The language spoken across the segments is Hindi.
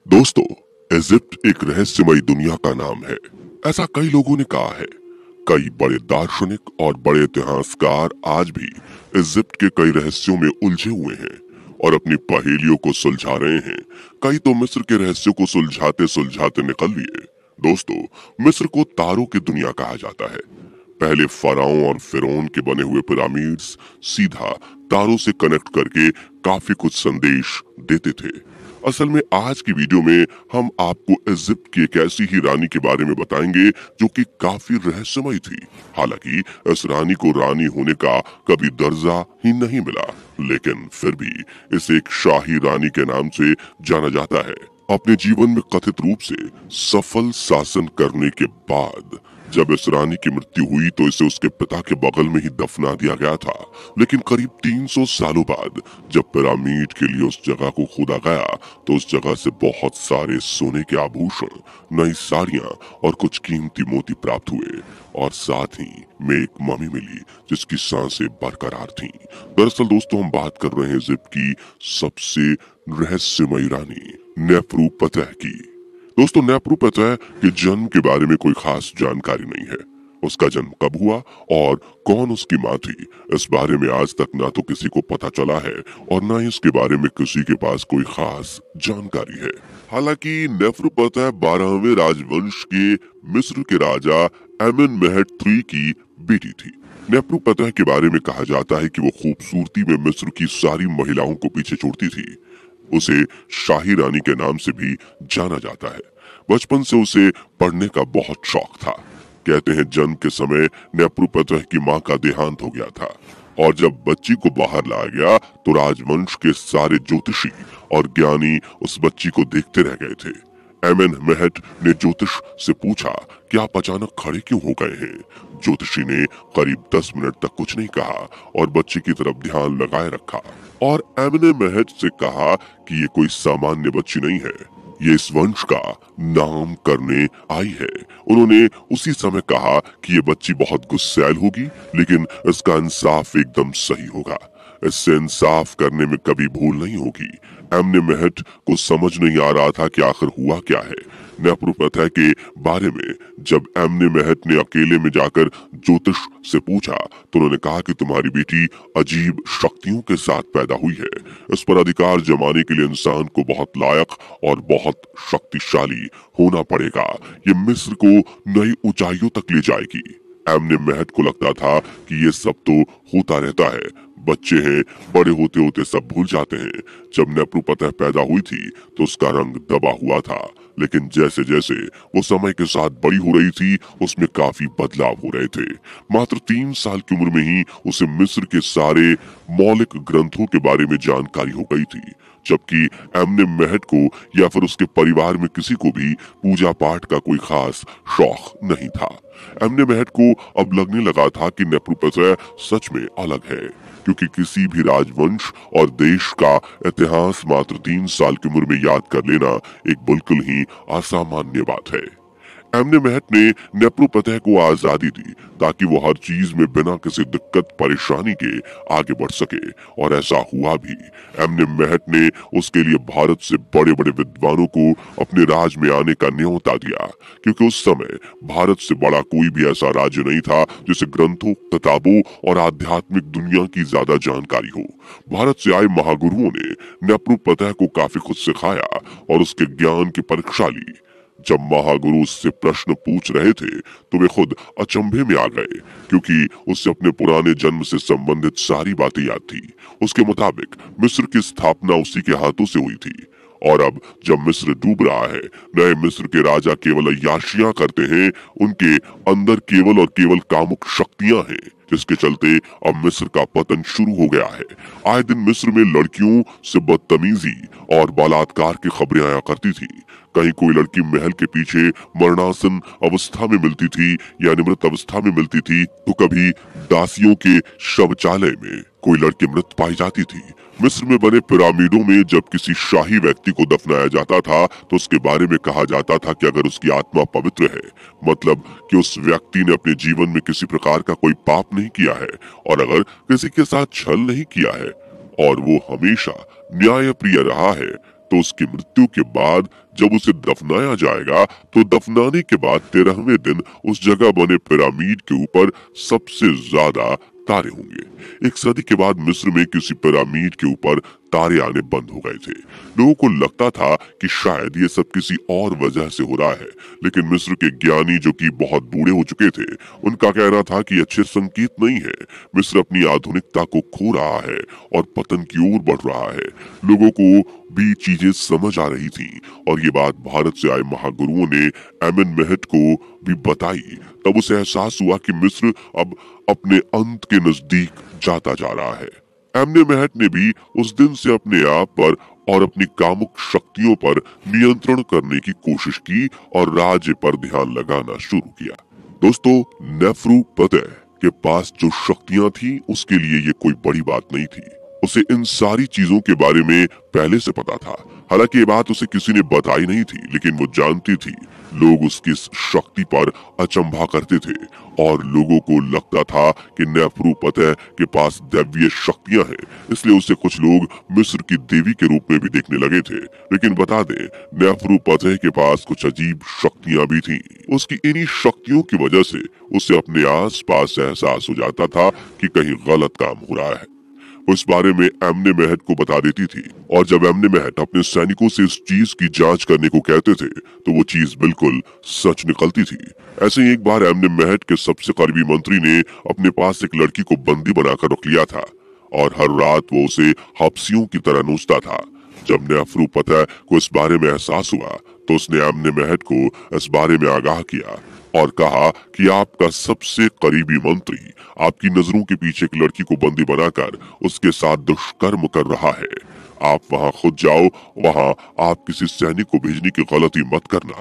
दोस्तों, इजिप्ट एक रहस्यमयी दुनिया का नाम है। ऐसा कई लोगों ने कहा है। कई बड़े दार्शनिक और बड़े इतिहासकार आज भी इजिप्ट के कई रहस्यों में उलझे हुए हैं और अपनी पहेलियों को सुलझा रहे हैं। कई तो मिस्र के रहस्यों को सुलझाते सुलझाते निकल लिए। दोस्तों, मिस्र को तारों की दुनिया कहा जाता है। पहले फराओं और फिरौन के बने हुए पिरामिड्स सीधा तारों से कनेक्ट करके काफी कुछ संदेश देते थे। असल में आज की वीडियो में हम आपको इजिप्ट की एक ऐसी ही रानी के बारे में बताएंगे जो कि काफी रहस्यमयी थी। हालांकि इस रानी को रानी होने का कभी दर्जा ही नहीं मिला, लेकिन फिर भी इसे एक शाही रानी के नाम से जाना जाता है। अपने जीवन में कथित रूप से सफल शासन करने के बाद जब इस रानी की मृत्यु हुई तो इसे उसके पिता के बगल में ही दफना दिया गया था। लेकिन करीब 300 सालों बाद जब पिरामिड के लिए उस जगह को खोदा गया तो उस जगह से बहुत सारे सोने के आभूषण, नई साड़ियां और कुछ कीमती मोती प्राप्त हुए और साथ ही में एक मम्मी मिली जिसकी सांसें बरकरार थीं। दरअसल दोस्तों, हम बात कर रहे हैं इजिप्ट की सबसे रहस्यमयी रानी नेफ्रू-पतह की। दोस्तों, नेफ्रू-पतह के जन्म के बारे में कोई खास जानकारी नहीं है। उसका जन्म कब हुआ और कौन उसकी माँ थी, इस बारे में आज तक ना तो किसी को पता चला है और ना ही इसके बारे में किसी के पास कोई खास जानकारी है। हालांकि नेफ्रू-पतह 12वें राजवंश के मिस्र के राजा एमेनमेहट III की बेटी थी। नेफ्रू-पतह के बारे में कहा जाता है कि वो खूबसूरती में मिस्र की सारी महिलाओं को पीछे छोड़ती थी। उसे शाही रानी के नाम से भी जाना जाता है। बचपन से उसे पढ़ने का बहुत शौक था। कहते हैं जन्म के समय नेफ्रू-पतह की मां का देहांत हो गया था और जब बच्ची को बाहर लाया गया तो राजवंश के सारे ज्योतिषी और ज्ञानी उस बच्ची को देखते रह गए थे। एमेनमेहट ने ज्योतिष से पूछा कि आप अचानक खड़े क्यों हो गए हैं। ज्योतिषी ने करीब 10 मिनट तक कुछ नहीं कहा और बच्ची की तरफ ध्यान लगाए रखा और एमेनमेहट से कहा कि ये कोई सामान्य बच्ची नहीं है, ये इस वंश का नाम करने आई है। उन्होंने उसी समय कहा कि ये बच्ची बहुत गुस्सैल होगी लेकिन इसका इंसाफ एकदम सही होगा, इससे इंसाफ करने में कभी भूल नहीं होगी। एमेनमेहट को समझ नहीं आ रहा था कि आखिर हुआ क्या है। नेफ्रू-पतह के बारे में जब एमेनमेहट ने अकेले में जाकर ज्योतिष से पूछा तो उन्होंने कहा कि तुम्हारी बेटी अजीब शक्तियों के साथ पैदा हुई है। इस पर अधिकार जमाने के लिए इंसान को बहुत लायक और बहुत शक्तिशाली होना पड़ेगा। ये मिस्र को नई ऊंचाइयों तक ले जाएगी। एमेनमेहट को लगता था कि ये सब तो होता रहता है, बच्चे हैं, बड़े होते होते सब भूल जाते हैं। जब नेफ्रू-पतह पैदा हुई थी तो उसका रंग दबा हुआ था, लेकिन जैसे जैसे वो समय के साथ बड़ी हो रही थी उसमें काफी बदलाव हो रहे थे। मात्र 3 साल की उम्र में ही उसे मिस्र के सारे मौलिक ग्रंथों के बारे में जानकारी हो गई थी, जबकि एमेनमेहट को या फिर उसके परिवार में किसी को भी पूजा पाठ का कोई खास शौक नहीं था। एमेनमेहट को अब लगने लगा था कि नेफ्रू-पतह सच में अलग है, क्योंकि किसी भी राजवंश और देश का इतिहास मात्र 3 साल की उम्र में याद कर लेना एक बिल्कुल ही असामान्य बात है। एमेनमेहट ने नेफ्रू-पतह को आजादी दी ताकि वो हर चीज में बिना किसी दिक्कत परेशानी के आगे बढ़ सके और ऐसा हुआ भी। एमेनमेहट ने उसके लिए भारत से बड़े बड़े विद्वानों को अपने राज में आने का न्योता दिया, क्योंकि उस समय भारत से बड़ा कोई भी ऐसा राज्य नहीं था जिसे ग्रंथों, किताबों और आध्यात्मिक दुनिया की ज्यादा जानकारी हो। भारत से आए महागुरुओं ने नेफ्रू-पतह को काफी कुछ सिखाया और उसके ज्ञान की परीक्षा ली। जब महागुरु उससे प्रश्न पूछ रहे थे तो वे खुद अचंभे में आ गए, क्योंकि उससे अपने पुराने जन्म से संबंधित सारी बातें याद थी। उसके मुताबिक मिस्र की स्थापना उसी के हाथों से हुई थी और अब जब मिस्र डूब रहा है, नए मिस्र के राजा केवल अय्याशियां करते हैं, उनके अंदर केवल और केवल कामुक शक्तियां हैं, जिसके चलते अब मिस्र का पतन शुरू हो गया है। आए दिन मिस्र में लड़कियों से बदतमीजी और बलात्कार की खबरें आया करती थी। कहीं कोई लड़की महल के पीछे मरणासन अवस्था में मिलती थी या निमृत अवस्था में मिलती थी, तो कभी दासियों के शौचालय में कोई लड़की मृत पाई जाती थी। मिस्र में बने पिरामिडों में जब किसी शाही व्यक्ति को दफनाया जाता था तो उसके बारे में कहा जाता था कि अगर उसकी आत्मा पवित्र है, मतलब कि उस व्यक्ति ने अपने जीवन में किसी प्रकार का कोई पाप नहीं किया है और अगर किसी के साथ छल नहीं किया है और वो हमेशा न्याय प्रिय रहा है, तो उसकी मृत्यु के बाद जब उसे दफनाया जाएगा तो दफनाने के बाद 13वें दिन उस जगह बने पिरामिड के ऊपर सबसे ज्यादा तारे होंगे। एक सदी के बाद मिस्र में किसी पिरामिड के ऊपर तारे आने बंद हो गए थे। लोगों को लगता था कि शायद ये सब किसी और वजह से हो रहा है, लेकिन मिस्र के ज्ञानी जो कि बहुत बूढ़े हो चुके थे, उनका कहना था कि अच्छे संकेत नहीं है। मिस्र अपनी आधुनिकता को खो रहा है और पतन की ओर बढ़ रहा है। लोगों को भी चीजें समझ आ रही थी और ये बात भारत से आए महागुरुओं ने एमएन महट को भी बताई। तब उसे एहसास हुआ कि मिस्र अब अपने अंत के नजदीक जाता जा रहा है। एमने महट ने भी उस दिन से अपने आप पर और अपनी कामुक शक्तियों पर नियंत्रण करने की कोशिश की और राज्य पर ध्यान लगाना शुरू किया। दोस्तों, नेफ्रू पतह के पास जो शक्तियां थी उसके लिए ये कोई बड़ी बात नहीं थी। उसे इन सारी चीजों के बारे में पहले से पता था। हालांकि ये बात उसे किसी ने बताई नहीं थी, लेकिन वो जानती थी। लोग उसकी शक्ति पर अचंभा करते थे और लोगों को लगता था कि नेफ्रू पतह के पास दैवीय शक्तियां हैं, इसलिए उसे कुछ लोग मिस्र की देवी के रूप में भी देखने लगे थे। लेकिन बता दें, नेफ्रू पतह के पास कुछ अजीब शक्तियां भी थीं। उसकी इन्हीं शक्तियों की वजह से उसे अपने आस पास एहसास हो जाता था कि कहीं गलत काम हो रहा है। वो इस बारे में एमने महट को बता देती थी और जब एमने महट अपने सैनिकों से इस चीज की जांच करने को कहते थे तो वो चीज बिल्कुल सच निकलती थी। ऐसे ही एक बार एमने महट के सबसे करीबी मंत्री ने अपने पास एक लड़की को बंदी बनाकर रख लिया था और हर रात वो उसे हफ्सियों की तरह नोचता था। जब नेफ्रू पतह को इस बारे में एहसास हुआ तो उसने एमने महट को इस बारे में आगाह किया और कहा कि आपका सबसे करीबी मंत्री आपकी नजरों के पीछे एक लड़की को बंदी बनाकर उसके साथ दुष्कर्म कर रहा है। आप वहां खुद जाओ, वहां आप किसी सैनिक को भेजने की गलती मत करना।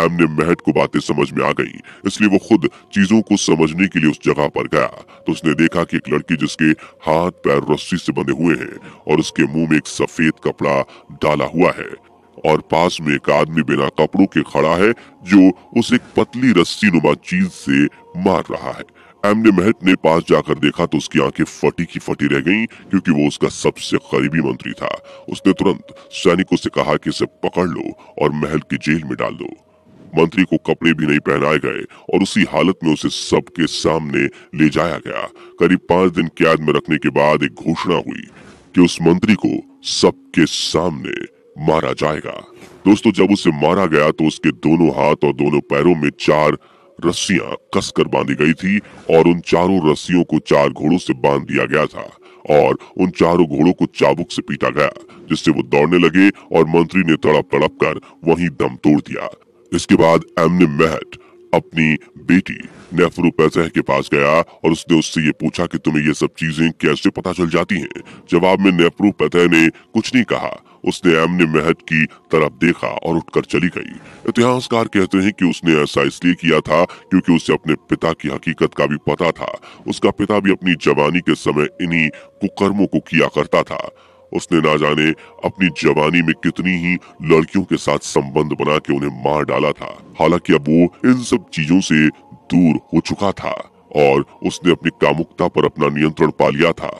एमने महट को बातें समझ में आ गई, इसलिए वो खुद चीजों को समझने के लिए उस जगह पर गया तो उसने देखा कि एक लड़की जिसके हाथ पैर रस्सी से बंधे हुए हैं और उसके मुंह में एक सफेद कपड़ा डाला हुआ है और पास में एक आदमी बिना कपड़ों के खड़ा है जो उसे एक पतली रस्सी नुमा चीज से मार रहा है। एमने महट ने पास जाकर देखा तो उसकी आंखें फटी की फटी रह गईं क्योंकि वो उसका सबसे करीबी मंत्री था। उसने तुरंत सैनिकों से कहा कि इसे पकड़ लो और महल की जेल में डाल दो। मंत्री को कपड़े भी नहीं पहनाए गए और उसी हालत में उसे सबके सामने ले जाया गया। करीब 5 दिन कैद में रखने के बाद एक घोषणा हुई कि उस मंत्री को सबके सामने मारा जाएगा। दोस्तों, जब उसे मारा गया तो उसके दोनों हाथ और दोनों पैरों में 4 रस्सियां कसकर बांधी गई थी और उन चारों रस्सियों को 4 घोड़ों से बांध दिया गया था और उन चारों घोड़ों को चाबुक से पीटा गया जिससे वो दौड़ने लगे और मंत्री ने तड़प तड़प कर वहीं दम तोड़ दिया। इसके बाद एमने महट अपनी बेटी नेफ्रू पतह के पास गया और उसने उससे ये पूछा कि तुम्हें ये सब चीजें कैसे पता चल जाती हैं। जवाब में नेफ्रू पतह ने कुछ नहीं कहा। उसने एमने महट की तरफ देखा और उठकर चली गई। इतिहासकार कहते हैं कि उसने ऐसा इसलिए किया था क्योंकि उसे अपने पिता की हकीकत का भी पता था। उसका पिता भी अपनी जवानी के समय इन्हीं कुकर्मों को किया करता था। उसने ना जाने अपनी जवानी में कितनी ही लड़कियों के साथ संबंध बना के उन्हें मार डाला था। हालांकि अब वो इन सब चीजों से दूर हो चुका था और उसने अपनी कामुकता पर अपना नियंत्रण पा लिया था।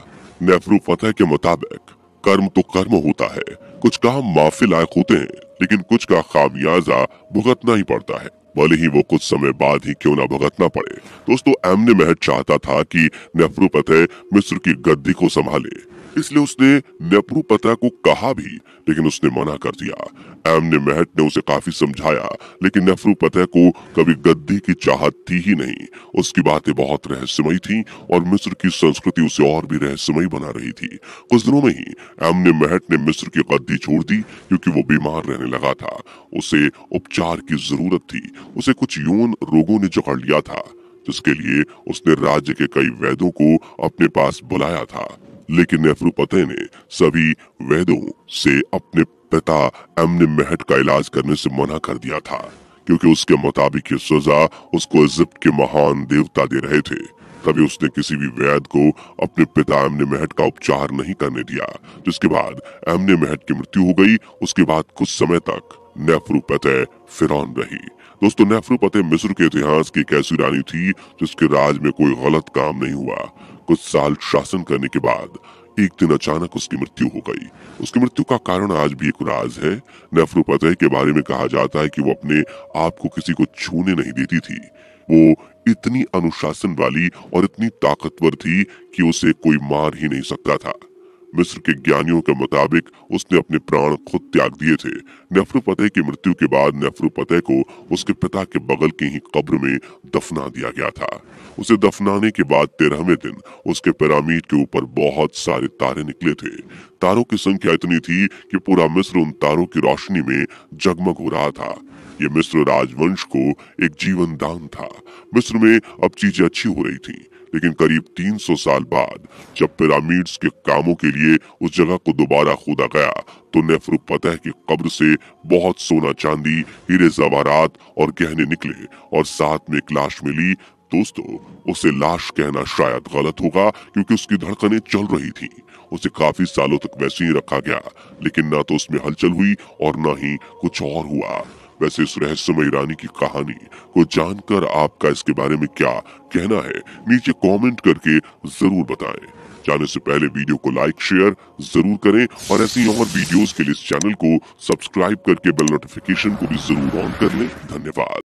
नेफ्रू पतह के मुताबिक कर्म तो कर्म होता है। कुछ काम माफी लायक होते हैं लेकिन कुछ का खामियाजा भुगतना ही पड़ता है, भले ही वो कुछ समय बाद ही क्यों ना भुगतना पड़े। दोस्तों, एमने महट चाहता था कि नेफ्रू पतह मिस्र की गद्दी को संभाले, इसलिए उसने नेफ्रू पतह को कहा भी, लेकिन उसने मना कर दिया। एमने महट ने उसे काफी समझाया लेकिन नेफ्रू पतह को कभी गद्दी की चाहत थी ही नहीं। उसकी बातें बहुत रहस्यमयी थीं और मिस्र की संस्कृति उसे और भी रहस्यमयी बना रही थी। कुछ दिनों में ही एमने महट ने मिस्र की गद्दी छोड़ दी क्योंकि वो बीमार रहने लगा था। उसे उपचार की जरूरत थी। उसे कुछ यौन रोगों ने जकड़ लिया था जिसके लिए उसने राज्य के कई वैद्यों को अपने पास बुलाया था, लेकिन नेफ्रू पतह ने सभी वैद्यों से अपने पिता एमने महट का इलाज करने से मना कर दिया था क्योंकि उसके मुताबिक ये सजा उसको इजिप्ट के महान देवता दे रहे थे। तभी उसने किसी भी वैद्य को अपने पिता एमने महट का उपचार नहीं करने दिया, जिसके बाद एमने महट की मृत्यु हो गई। उसके बाद कुछ समय तक नेफ्रू पतह फिरौन रही। दोस्तों, नेफ्रू पतह मिस्र के इतिहास की एक ऐसी रानी थी जिसके राज में कोई गलत काम नहीं हुआ। कुछ साल शासन करने के बाद एक दिन अचानक उसकी मृत्यु हो गई। उसकी मृत्यु का कारण आज भी एक राज है। नेफ्रोपतह के बारे में कहा जाता है कि वो अपने आप को किसी को छूने नहीं देती थी। वो इतनी अनुशासन वाली और इतनी ताकतवर थी कि उसे कोई मार ही नहीं सकता था। मिस्र के ज्ञानियों के मुताबिक उसने अपने प्राण खुद त्याग दिए थे। नेफ्रोपतह की मृत्यु के बाद नेफ्रोपतह को उसके पिता के बगल की ही कब्र में दफना दिया गया था। उसे दफनाने के बाद 13वें दिन उसके पिरामिड के ऊपर बहुत सारे तारे निकले थे। तारों की संख्या इतनी थी कि पूरा मिस्र उन तारों की रोशनी में जगमग हो रहा था। ये मिस्र राजवंश को एक जीवन दान था। मिस्र में अब चीजें अच्छी हो रही थीं, लेकिन करीब 300 साल बाद जब पिरामिड्स के कामों के लिए उस जगह को दोबारा खोदा गया तो नेफ्रोपतह की कब्र से बहुत सोना चांदी, हीरे जवाहरात और गहने निकले और साथ में एक लाश मिली। दोस्तों, उसे लाश कहना शायद गलत होगा क्योंकि उसकी धड़कनें चल रही थीं। उसे काफी सालों तक वैसे ही रखा गया, लेकिन ना तो उसमें हलचल हुई और ना ही कुछ और हुआ। वैसे इस रहस्यमयी रानी की कहानी को जानकर आपका इसके बारे में क्या कहना है, नीचे कमेंट करके जरूर बताएं। जाने से पहले वीडियो को लाइक शेयर जरूर करें और ऐसी ही और वीडियोस के लिए इस चैनल को सब्सक्राइब करके बेल नोटिफिकेशन को भी जरूर ऑन कर लें। धन्यवाद।